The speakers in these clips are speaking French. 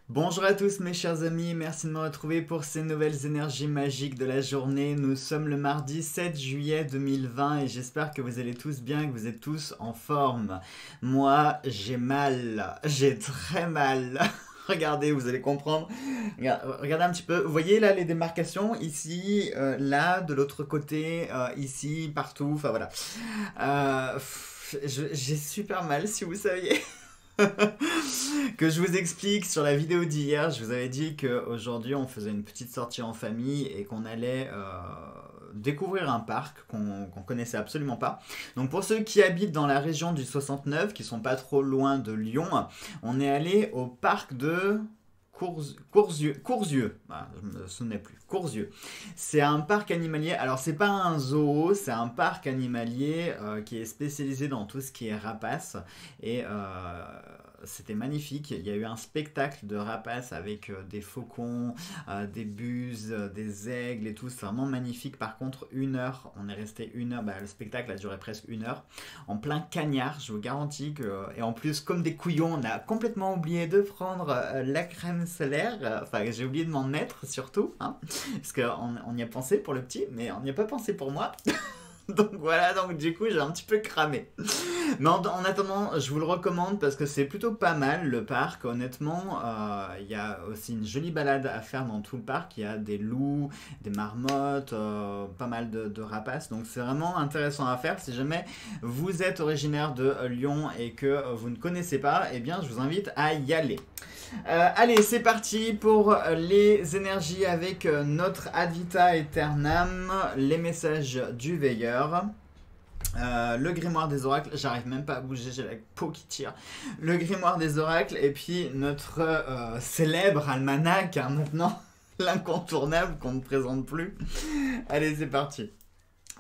Bonjour à tous mes chers amis, merci de me retrouver pour ces nouvelles énergies magiques de la journée. Nous sommes le mardi 7 juillet 2020 et j'espère que vous allez tous bien, que vous êtes tous en forme. Moi, j'ai mal, j'ai très mal. Regardez, vous allez comprendre. Regardez un petit peu. Vous voyez là les démarcations ici, là, de l'autre côté, ici, partout. Enfin voilà. J'ai super mal si vous saviez. Que je vous explique sur la vidéo d'hier, je vous avais dit qu'aujourd'hui on faisait une petite sortie en famille et qu'on allait découvrir un parc qu'on connaissait absolument pas. Donc pour ceux qui habitent dans la région du 69, qui sont pas trop loin de Lyon, on est allé au parc de Courzieux. Ah, je me souvenais plus. Courzieux. C'est un parc animalier. Alors, c'est pas un zoo, c'est un parc animalier qui est spécialisé dans tout ce qui est rapaces. Et c'était magnifique. Il y a eu un spectacle de rapaces avec des faucons, des buses, des aigles et tout. C'est vraiment magnifique. Par contre, 1 heure, on est resté 1 heure. Bah, le spectacle a duré presque 1 heure. En plein cagnard, je vous garantis que. Et en plus, comme des couillons, on a complètement oublié de prendre la crème solaire. Enfin, j'ai oublié de m'en mettre surtout. Hein, parce qu'on y a pensé pour le petit, mais on n'y a pas pensé pour moi. Donc voilà, donc du coup j'ai un petit peu cramé. Mais en attendant, je vous le recommande parce que c'est plutôt pas mal le parc. Honnêtement, il y a aussi une jolie balade à faire dans tout le parc. Il y a des loups, des marmottes, pas mal de rapaces. Donc c'est vraiment intéressant à faire. Si jamais vous êtes originaire de Lyon et que vous ne connaissez pas, eh bien je vous invite à y aller. Allez, c'est parti pour les énergies avec notre Ad Vita Aeternam, les messages du veilleur. Le grimoire des oracles, j'arrive même pas à bouger, j'ai la peau qui tire. Le grimoire des oracles et puis notre célèbre almanach, hein, maintenant, l'incontournable qu'on ne présente plus. Allez, c'est parti.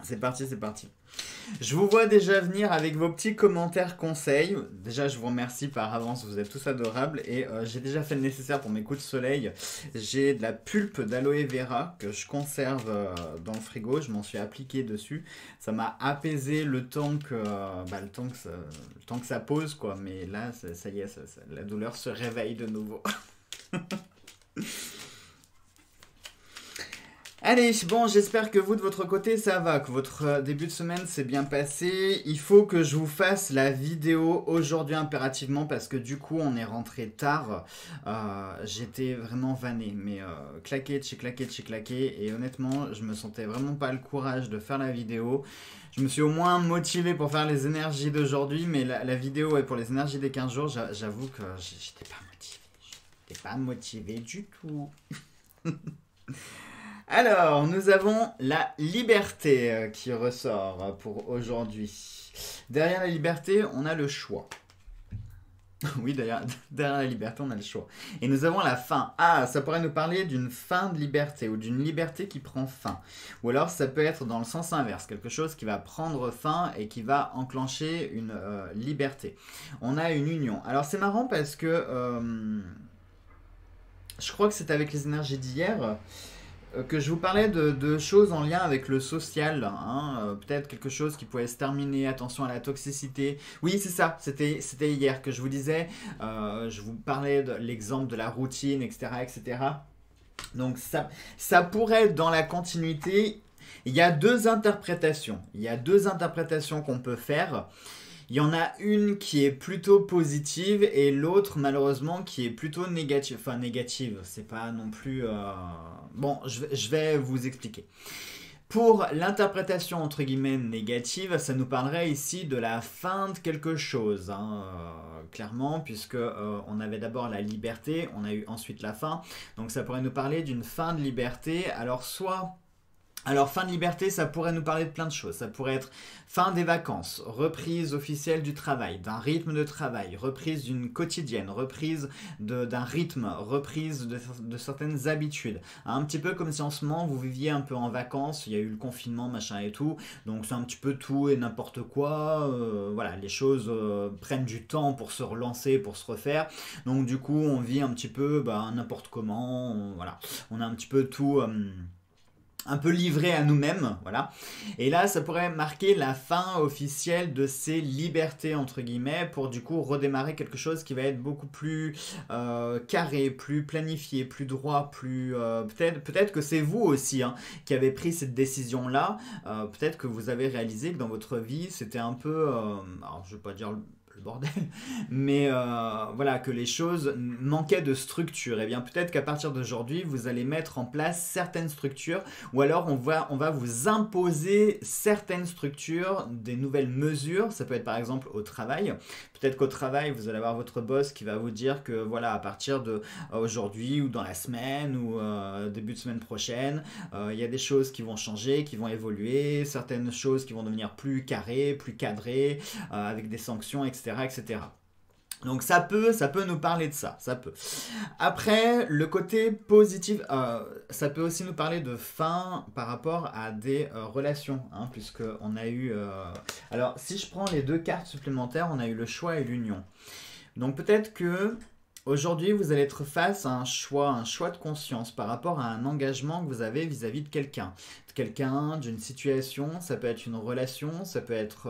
C'est parti, c'est parti. Je vous vois déjà venir avec vos petits commentaires conseils. Déjà, je vous remercie par avance, vous êtes tous adorables. Et j'ai déjà fait le nécessaire pour mes coups de soleil. J'ai de la pulpe d'aloe vera que je conserve dans le frigo. Je m'en suis appliqué dessus. Ça m'a apaisé le temps le temps que ça pose, quoi. Mais là, ça y est, la douleur se réveille de nouveau. Allez, bon, j'espère que vous, de votre côté, ça va, que votre début de semaine s'est bien passé. Il faut que je vous fasse la vidéo aujourd'hui impérativement parce que du coup, on est rentré tard. J'étais vraiment vanné, mais claqué, de chez claqué, de chez claqué. Et honnêtement, je me sentais vraiment pas le courage de faire la vidéo. Je me suis au moins motivé pour faire les énergies d'aujourd'hui, mais la vidéo est pour les énergies des 15 jours. J'avoue que j'étais pas motivé. J'étais pas motivé du tout. Alors, nous avons la liberté qui ressort pour aujourd'hui. Derrière la liberté, on a le choix. Oui, derrière la liberté, on a le choix. Et nous avons la fin. Ah, ça pourrait nous parler d'une fin de liberté ou d'une liberté qui prend fin. Ou alors, ça peut être dans le sens inverse, quelque chose qui va prendre fin et qui va enclencher une liberté. On a une union. Alors, c'est marrant parce que je crois que c'est avec les énergies d'hier que je vous parlais de choses en lien avec le social, hein, peut-être quelque chose qui pouvait se terminer, attention à la toxicité. Oui, c'est ça, c'était hier que je vous disais, je vous parlais de l'exemple de la routine, etc., etc. Donc ça pourrait être dans la continuité. Il y a deux interprétations. Il y a deux interprétations qu'on peut faire. Il y en a une qui est plutôt positive et l'autre malheureusement qui est plutôt négative. Enfin négative, c'est pas non plus... Bon, je vais vous expliquer. Pour l'interprétation entre guillemets négative, ça nous parlerait ici de la fin de quelque chose, hein, clairement, puisque on avait d'abord la liberté, on a eu ensuite la fin, donc ça pourrait nous parler d'une fin de liberté. Alors, fin de liberté, ça pourrait nous parler de plein de choses. Ça pourrait être fin des vacances, reprise officielle du travail, d'un rythme de travail, reprise d'une quotidienne, reprise d'un rythme, reprise de certaines habitudes. Un petit peu comme si en ce moment vous viviez un peu en vacances, il y a eu le confinement, machin et tout. Donc c'est un petit peu tout et n'importe quoi. Voilà, les choses prennent du temps pour se relancer, pour se refaire. Donc du coup, on vit un petit peu n'importe comment. Voilà, on a un petit peu tout... un peu livré à nous-mêmes, voilà. Et là, ça pourrait marquer la fin officielle de ces libertés, entre guillemets, pour du coup redémarrer quelque chose qui va être beaucoup plus carré, plus planifié, plus droit, plus... peut-être que c'est vous aussi hein, qui avez pris cette décision-là. Peut-être que vous avez réalisé que dans votre vie, c'était un peu... alors, je ne vais pas dire le bordel, mais voilà, que les choses manquaient de structure. Et bien peut-être qu'à partir d'aujourd'hui, vous allez mettre en place certaines structures, ou alors on va vous imposer certaines structures, des nouvelles mesures. Ça peut être par exemple au travail. Peut-être qu'au travail, vous allez avoir votre boss qui va vous dire que voilà, à partir de aujourd'hui ou dans la semaine ou début de semaine prochaine, il y a des choses qui vont changer, qui vont évoluer, certaines choses qui vont devenir plus carrées, plus cadrées, avec des sanctions, etc., etc. Donc ça peut nous parler de ça, ça peut. Après, le côté positif, ça peut aussi nous parler de fin par rapport à des relations, hein, puisque on a eu... Alors, si je prends les deux cartes supplémentaires, on a eu le choix et l'union. Donc peut-être que aujourd'hui, vous allez être face à un choix de conscience par rapport à un engagement que vous avez vis-à-vis de quelqu'un, d'une situation, ça peut être une relation, ça peut être,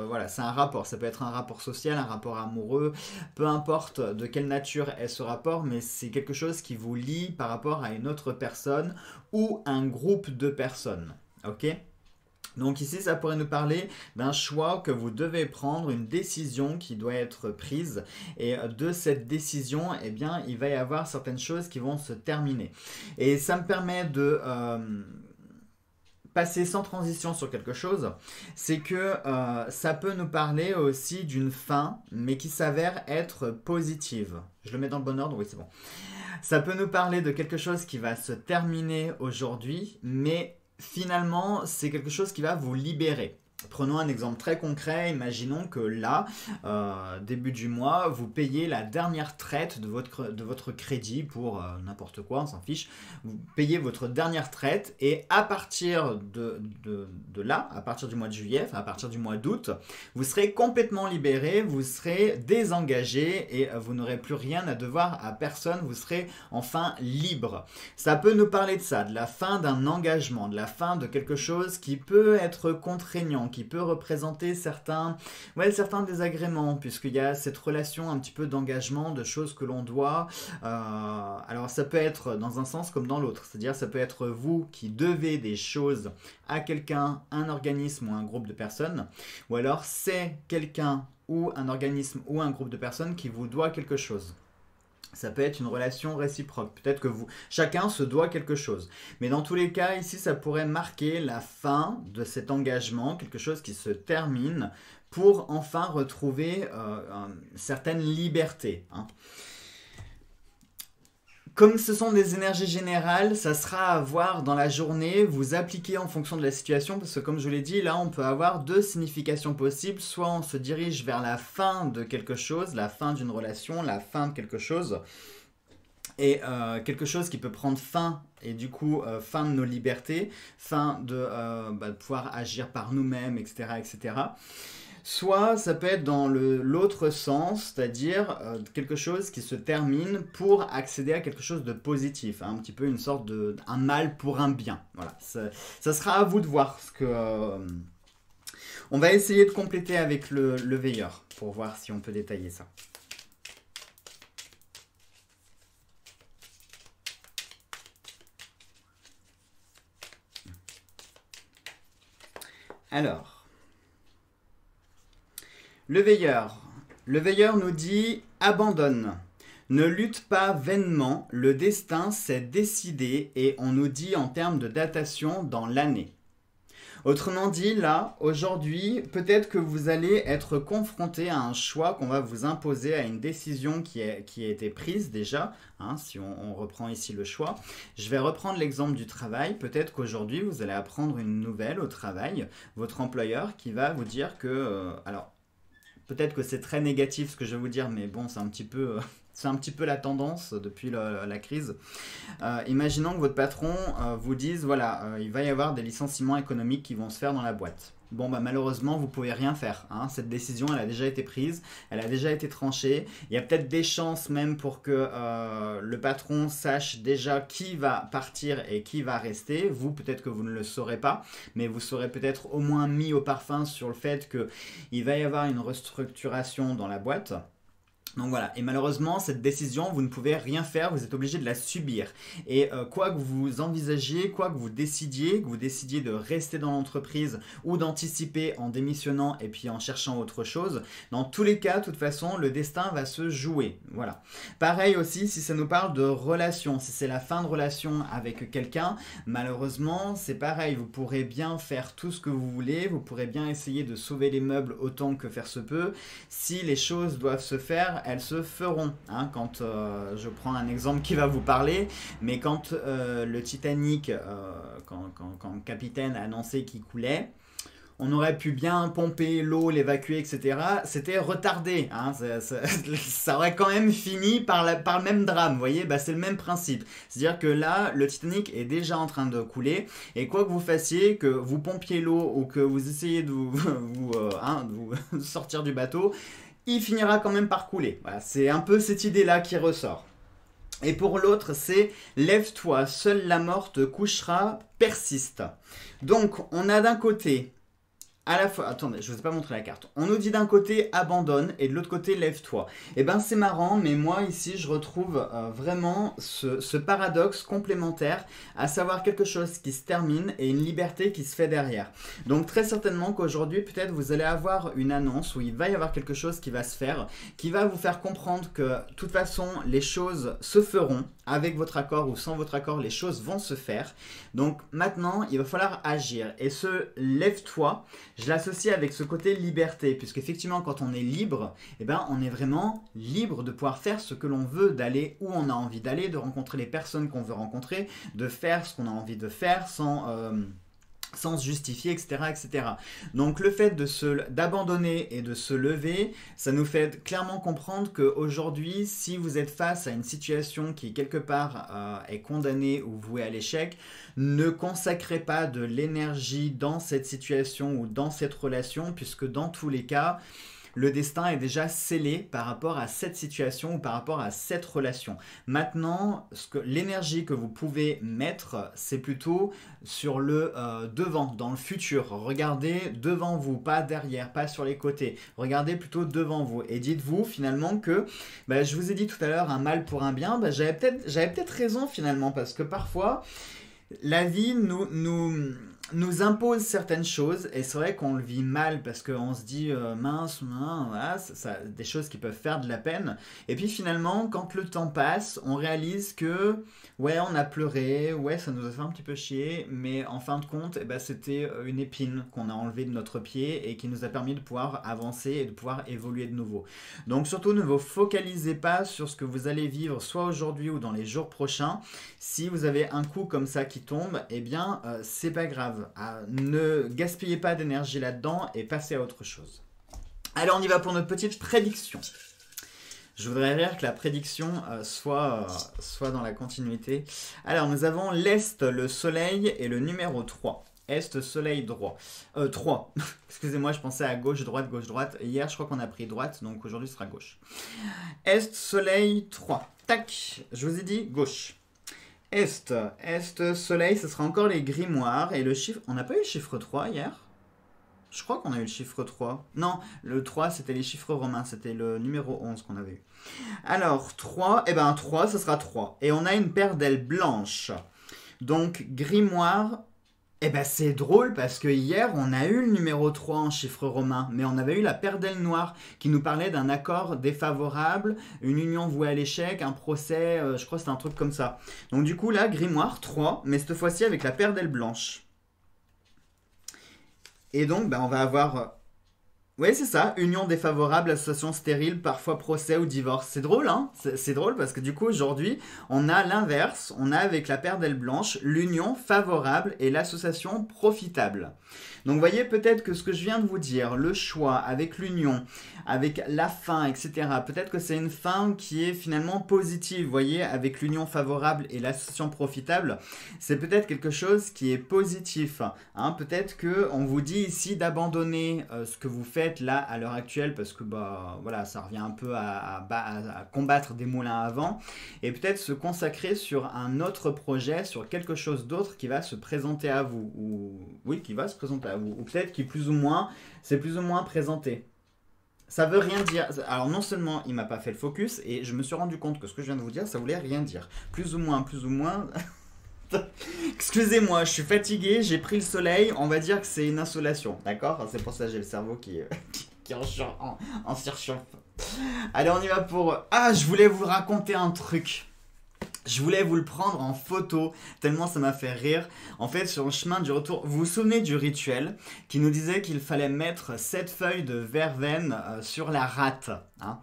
voilà, c'est un rapport, ça peut être un rapport social, un rapport amoureux, peu importe de quelle nature est ce rapport, mais c'est quelque chose qui vous lie par rapport à une autre personne ou un groupe de personnes, ok ? Donc ici, ça pourrait nous parler d'un choix que vous devez prendre, une décision qui doit être prise. Et de cette décision, eh bien, il va y avoir certaines choses qui vont se terminer. Et ça me permet de passer sans transition sur quelque chose. C'est que ça peut nous parler aussi d'une fin, mais qui s'avère être positive. Je le mets dans le bon ordre? Oui, c'est bon. Ça peut nous parler de quelque chose qui va se terminer aujourd'hui, mais... finalement, c'est quelque chose qui va vous libérer. Prenons un exemple très concret, imaginons que là, début du mois, vous payez la dernière traite de votre crédit pour n'importe quoi, on s'en fiche. Vous payez votre dernière traite et à partir de là, à partir du mois de juillet, à partir du mois d'août, vous serez complètement libéré, vous serez désengagé et vous n'aurez plus rien à devoir à personne, vous serez enfin libre. Ça peut nous parler de ça, de la fin d'un engagement, de la fin de quelque chose qui peut être contraignant, qui peut représenter certains désagréments, puisqu'il y a cette relation un petit peu d'engagement, de choses que l'on doit. Alors ça peut être dans un sens comme dans l'autre, c'est-à-dire ça peut être vous qui devez des choses à quelqu'un, un organisme ou un groupe de personnes, ou alors c'est quelqu'un ou un organisme ou un groupe de personnes qui vous doit quelque chose. Ça peut être une relation réciproque. Peut-être que chacun se doit quelque chose. Mais dans tous les cas, ici, ça pourrait marquer la fin de cet engagement, quelque chose qui se termine pour enfin retrouver certaines libertés. Hein. Comme ce sont des énergies générales, ça sera à voir dans la journée, vous appliquez en fonction de la situation, parce que comme je vous l'ai dit, là on peut avoir deux significations possibles, soit on se dirige vers la fin de quelque chose, la fin d'une relation, la fin de quelque chose, et quelque chose qui peut prendre fin, et du coup fin de nos libertés, fin de pouvoir agir par nous-mêmes, etc., etc. Soit ça peut être dans l'autre sens, c'est-à-dire quelque chose qui se termine pour accéder à quelque chose de positif, hein, un petit peu une sorte un mal pour un bien. Voilà, ça sera à vous de voir ce que... on va essayer de compléter avec le veilleur pour voir si on peut détailler ça. Alors... Le veilleur nous dit « Abandonne, ne lutte pas vainement, le destin s'est décidé et on nous dit en termes de datation dans l'année. » Autrement dit, là, aujourd'hui, peut-être que vous allez être confronté à un choix qu'on va vous imposer, à une décision qui a été prise déjà, hein, si on reprend ici le choix. Je vais reprendre l'exemple du travail. Peut-être qu'aujourd'hui, vous allez apprendre une nouvelle au travail, votre employeur qui va vous dire que... alors, peut-être que c'est très négatif ce que je vais vous dire, mais bon, c'est un petit peu C'est un petit peu la tendance depuis la crise. Imaginons que votre patron vous dise, voilà, il va y avoir des licenciements économiques qui vont se faire dans la boîte. Bon, bah malheureusement, vous pouvez rien faire. Hein. Cette décision, elle a déjà été prise, elle a déjà été tranchée. Il y a peut-être des chances même pour que le patron sache déjà qui va partir et qui va rester. Vous, peut-être que vous ne le saurez pas, mais vous serez peut-être au moins mis au parfum sur le fait qu'il va y avoir une restructuration dans la boîte. Donc voilà, et malheureusement, cette décision, vous ne pouvez rien faire, vous êtes obligé de la subir. Et quoi que vous envisagiez, quoi que vous décidiez de rester dans l'entreprise ou d'anticiper en démissionnant et puis en cherchant autre chose, dans tous les cas, de toute façon, le destin va se jouer. Voilà. Pareil aussi, si ça nous parle de relation, si c'est la fin de relation avec quelqu'un, malheureusement, c'est pareil, vous pourrez bien faire tout ce que vous voulez, vous pourrez bien essayer de sauver les meubles autant que faire se peut. Si les choses doivent se faire, elles se feront. Hein, quand je prends un exemple qui va vous parler, mais quand le Titanic, quand le capitaine a annoncé qu'il coulait, on aurait pu bien pomper l'eau, l'évacuer, etc. C'était retardé. Hein, ça aurait quand même fini par le même drame. Vous voyez, bah, c'est le même principe. C'est-à-dire que là, le Titanic est déjà en train de couler. Et quoi que vous fassiez, que vous pompiez l'eau ou que vous essayez de vous sortir du bateau, il finira quand même par couler. Voilà, c'est un peu cette idée-là qui ressort. Et pour l'autre, c'est « Lève-toi, seule la mort te couchera, persiste ». Donc, on a d'un côté... à la fois, attendez, je ne vous ai pas montré la carte. On nous dit d'un côté abandonne et de l'autre côté lève-toi. Et ben c'est marrant, mais moi ici je retrouve vraiment ce paradoxe complémentaire, à savoir quelque chose qui se termine et une liberté qui se fait derrière. Donc très certainement qu'aujourd'hui peut-être vous allez avoir une annonce où il va y avoir quelque chose qui va se faire, qui va vous faire comprendre que de toute façon les choses se feront, avec votre accord ou sans votre accord, les choses vont se faire. Donc maintenant il va falloir agir. Et ce lève-toi, je l'associe avec ce côté liberté, puisque effectivement quand on est libre, eh ben, on est vraiment libre de pouvoir faire ce que l'on veut, d'aller où on a envie d'aller, de rencontrer les personnes qu'on veut rencontrer, de faire ce qu'on a envie de faire sans se justifier, etc., etc. Donc le fait d'abandonner et de se lever, ça nous fait clairement comprendre qu'aujourd'hui, si vous êtes face à une situation qui quelque part est condamnée ou vouée à l'échec, ne consacrez pas de l'énergie dans cette situation ou dans cette relation, puisque dans tous les cas, le destin est déjà scellé par rapport à cette situation ou par rapport à cette relation. Maintenant, l'énergie que vous pouvez mettre, c'est plutôt sur le devant, dans le futur. Regardez devant vous, pas derrière, pas sur les côtés. Regardez plutôt devant vous et dites-vous finalement que, je vous ai dit tout à l'heure, un mal pour un bien, j'avais peut-être raison finalement, parce que parfois, la vie nous impose certaines choses et c'est vrai qu'on le vit mal parce qu'on se dit mince, voilà, des choses qui peuvent faire de la peine. Et puis finalement, quand le temps passe, on réalise que ouais, on a pleuré, ouais, ça nous a fait un petit peu chier, mais en fin de compte, c'était une épine qu'on a enlevée de notre pied et qui nous a permis de pouvoir avancer et de pouvoir évoluer de nouveau. Donc surtout, ne vous focalisez pas sur ce que vous allez vivre soit aujourd'hui ou dans les jours prochains. Si vous avez un coup comme ça qui tombe, eh bien, c'est pas grave. Ne gaspillez pas d'énergie là-dedans et passez à autre chose. Allez, on y va pour notre petite prédiction. Je voudrais dire que la prédiction soit dans la continuité. Alors, nous avons l'Est, le Soleil et le numéro 3. Est, Soleil, droit. 3. Excusez-moi, je pensais à gauche, droite, gauche, droite. Hier, je crois qu'on a pris droite, donc aujourd'hui, ce sera gauche. Est, Soleil, 3. Tac, je vous ai dit gauche. Est, Soleil, ce sera encore les grimoires. Et le chiffre... On n'a pas eu le chiffre 3 hier? Je crois qu'on a eu le chiffre 3. Non, le 3, c'était les chiffres romains. C'était le numéro 11 qu'on avait eu. Alors, 3, 3, ce sera 3. Et on a une paire d'ailes blanches. Donc, grimoire... c'est drôle parce que hier, on a eu le numéro 3 en chiffre romain, mais on avait eu la paire d'ailes noires qui nous parlait d'un accord défavorable, une union vouée à l'échec, un procès, je crois que c'était un truc comme ça. Donc du coup, là, grimoire 3, mais cette fois-ci avec la paire d'ailes blanches. Et donc, on va avoir Oui, c'est ça, union défavorable, association stérile, parfois procès ou divorce. C'est drôle, hein? C'est drôle parce que du coup, aujourd'hui, on a l'inverse. On a avec la paire d'ailes blanches l'union favorable et l'association profitable. Donc, vous voyez peut-être que ce que je viens de vous dire, le choix avec l'union, avec la fin, etc., peut-être que c'est une fin qui est finalement positive. Vous voyez, avec l'union favorable et l'association profitable, c'est peut-être quelque chose qui est positif. Hein, peut-être qu'on vous dit ici d'abandonner ce que vous faites là à l'heure actuelle parce que bah, voilà, ça revient un peu à combattre des moulins à vent et peut-être se consacrer sur un autre projet, sur quelque chose d'autre qui va se présenter à vous. Ou, oui, qui va se présenter à vous. Ou peut-être qui c'est plus ou moins présenté. Ça veut rien dire. Alors non seulement il m'a pas fait le focus et je me suis rendu compte que ce que je viens de vous dire, ça voulait rien dire. Plus ou moins, plus ou moins. Excusez-moi, je suis fatigué, j'ai pris le soleil, on va dire que c'est une insolation, d'accord? C'est pour ça que j'ai le cerveau qui est en surchauffe. Allez, on y va pour... Ah, je voulais vous raconter un truc. Je voulais vous le prendre en photo, tellement ça m'a fait rire. En fait, sur le chemin du retour, vous vous souvenez du rituel qui nous disait qu'il fallait mettre 7 feuilles de verveine sur la rate, hein.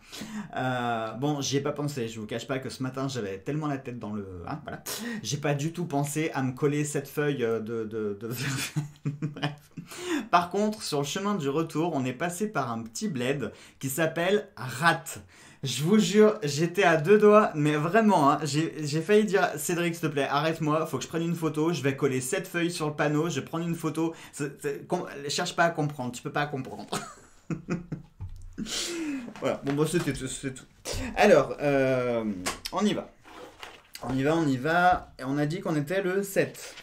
Bon, j'y ai pas pensé, je vous cache pas que ce matin j'avais tellement la tête dans le... Hein, voilà. J'ai pas du tout pensé à me coller 7 feuilles de verveine. Bref. Par contre, sur le chemin du retour, on est passé par un petit bled qui s'appelle Rate. Je vous jure, j'étais à deux doigts, mais vraiment, hein, j'ai failli dire Cédric, s'il te plaît, arrête-moi, faut que je prenne une photo, je vais coller 7 feuilles sur le panneau, je vais prendre une photo. Cherche pas à comprendre, tu peux pas comprendre. Voilà, bon, bah, c'était tout. Alors, on y va. On y va. Et on a dit qu'on était le 7.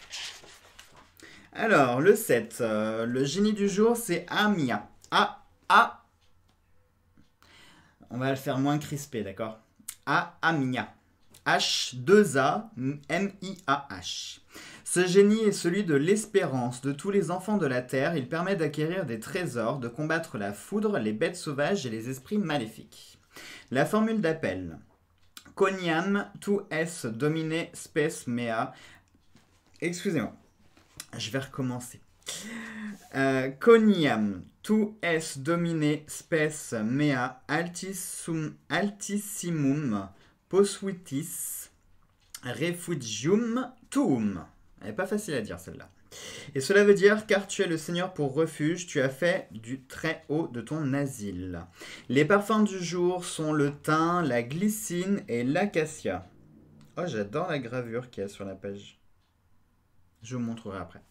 Alors, le 7, le génie du jour, c'est Amia. On va le faire moins crispé, d'accord? Amia. H2A-M-I-A-H. Ce génie est celui de l'espérance de tous les enfants de la terre. Il permet d'acquérir des trésors, de combattre la foudre, les bêtes sauvages et les esprits maléfiques. La formule d'appel. Coniam tu es domine spes mea. Excusez-moi. Je vais recommencer. Coniam tu es domine spes mea altissimum posuitis refugium tuum. Elle n'est pas facile à dire celle-là. Et cela veut dire car tu es le Seigneur pour refuge, tu as fait du très haut de ton asile. Les parfums du jour sont le thym, la glycine et l'acacia. Oh, j'adore la gravure qu'il y a sur la page. Je vous montrerai après.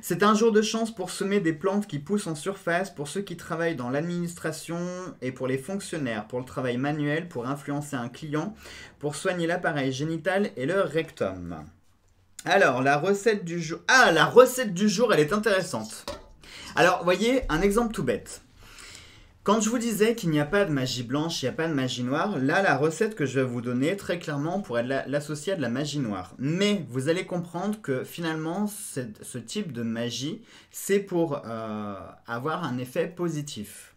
C'est un jour de chance pour semer des plantes qui poussent en surface, pour ceux qui travaillent dans l'administration et pour les fonctionnaires, pour le travail manuel, pour influencer un client, pour soigner l'appareil génital et le rectum. Alors, la recette du jour... Ah, la recette du jour, elle est intéressante. Alors, voyez, un exemple tout bête. Quand je vous disais qu'il n'y a pas de magie blanche, il n'y a pas de magie noire, là, la recette que je vais vous donner, très clairement, pourrait l'associer à de la magie noire. Mais vous allez comprendre que finalement, ce type de magie, c'est pour avoir un effet positif.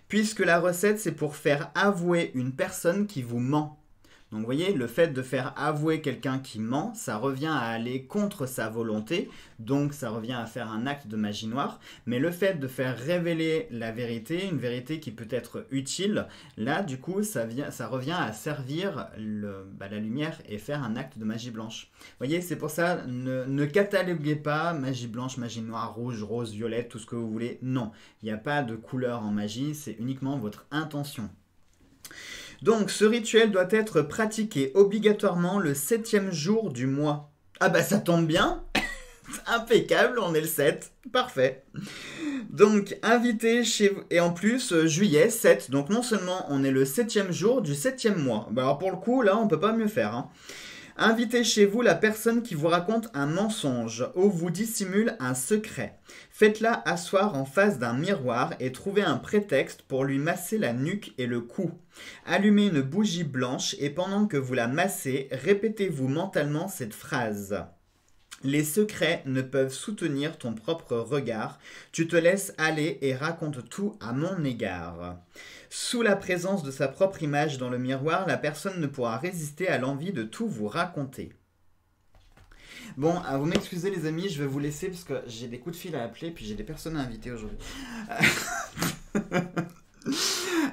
Puisque la recette, c'est pour faire avouer une personne qui vous ment. Donc vous voyez, le fait de faire avouer quelqu'un qui ment, ça revient à aller contre sa volonté, donc ça revient à faire un acte de magie noire, mais le fait de faire révéler la vérité, une vérité qui peut être utile, là du coup ça revient à servir la lumière et faire un acte de magie blanche. Vous voyez, c'est pour ça, ne cataloguez pas magie blanche, magie noire, rouge, rose, violette, tout ce que vous voulez, non. Il n'y a pas de couleur en magie, c'est uniquement votre intention. Donc, ce rituel doit être pratiqué obligatoirement le 7e jour du mois. Ah bah ça tombe bien. Impeccable, on est le 7. Parfait. Donc, invité chez vous. Et en plus, juillet 7. Donc, non seulement on est le 7e jour du 7e mois. Bah alors pour le coup, là, on peut pas mieux faire, hein. Invitez chez vous la personne qui vous raconte un mensonge ou vous dissimule un secret. Faites-la asseoir en face d'un miroir et trouvez un prétexte pour lui masser la nuque et le cou. Allumez une bougie blanche et pendant que vous la massez, répétez-vous mentalement cette phrase. Les secrets ne peuvent soutenir ton propre regard. Tu te laisses aller et racontes tout à mon égard. Sous la présence de sa propre image dans le miroir, la personne ne pourra résister à l'envie de tout vous raconter. Bon, vous m'excusez les amis, je vais vous laisser parce que j'ai des coups de fil à appeler puis j'ai des personnes à inviter aujourd'hui.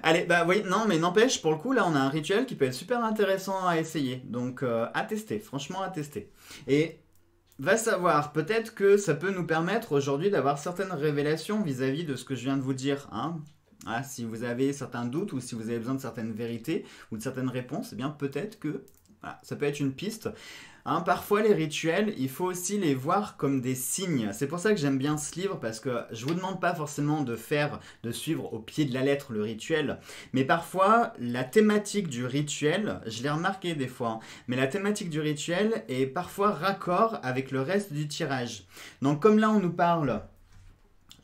Allez, bah oui, non, mais n'empêche, pour le coup, là, on a un rituel qui peut être super intéressant à essayer. Donc, à tester, franchement, à tester. Et va savoir, peut-être que ça peut nous permettre aujourd'hui d'avoir certaines révélations vis-à-vis de ce que je viens de vous dire. Hein. Ah, si vous avez certains doutes ou si vous avez besoin de certaines vérités ou de certaines réponses, eh bien peut-être que voilà, ça peut être une piste. Hein, parfois les rituels, il faut aussi les voir comme des signes. C'est pour ça que j'aime bien ce livre parce que je vous demande pas forcément de suivre au pied de la lettre le rituel, mais parfois la thématique du rituel, je l'ai remarqué des fois, hein, mais la thématique du rituel est parfois raccord avec le reste du tirage. Donc comme là on nous parle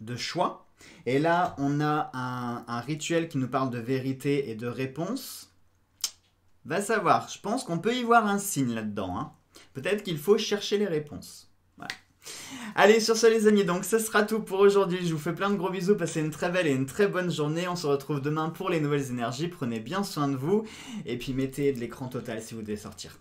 de choix, et là on a un rituel qui nous parle de vérité et de réponse, va savoir, je pense qu'on peut y voir un signe là-dedans, hein. Peut-être qu'il faut chercher les réponses. Voilà. Allez, sur ce les amis, donc ce sera tout pour aujourd'hui. Je vous fais plein de gros bisous, passez une très belle et une très bonne journée. On se retrouve demain pour les nouvelles énergies. Prenez bien soin de vous. Et puis mettez de l'écran total si vous devez sortir.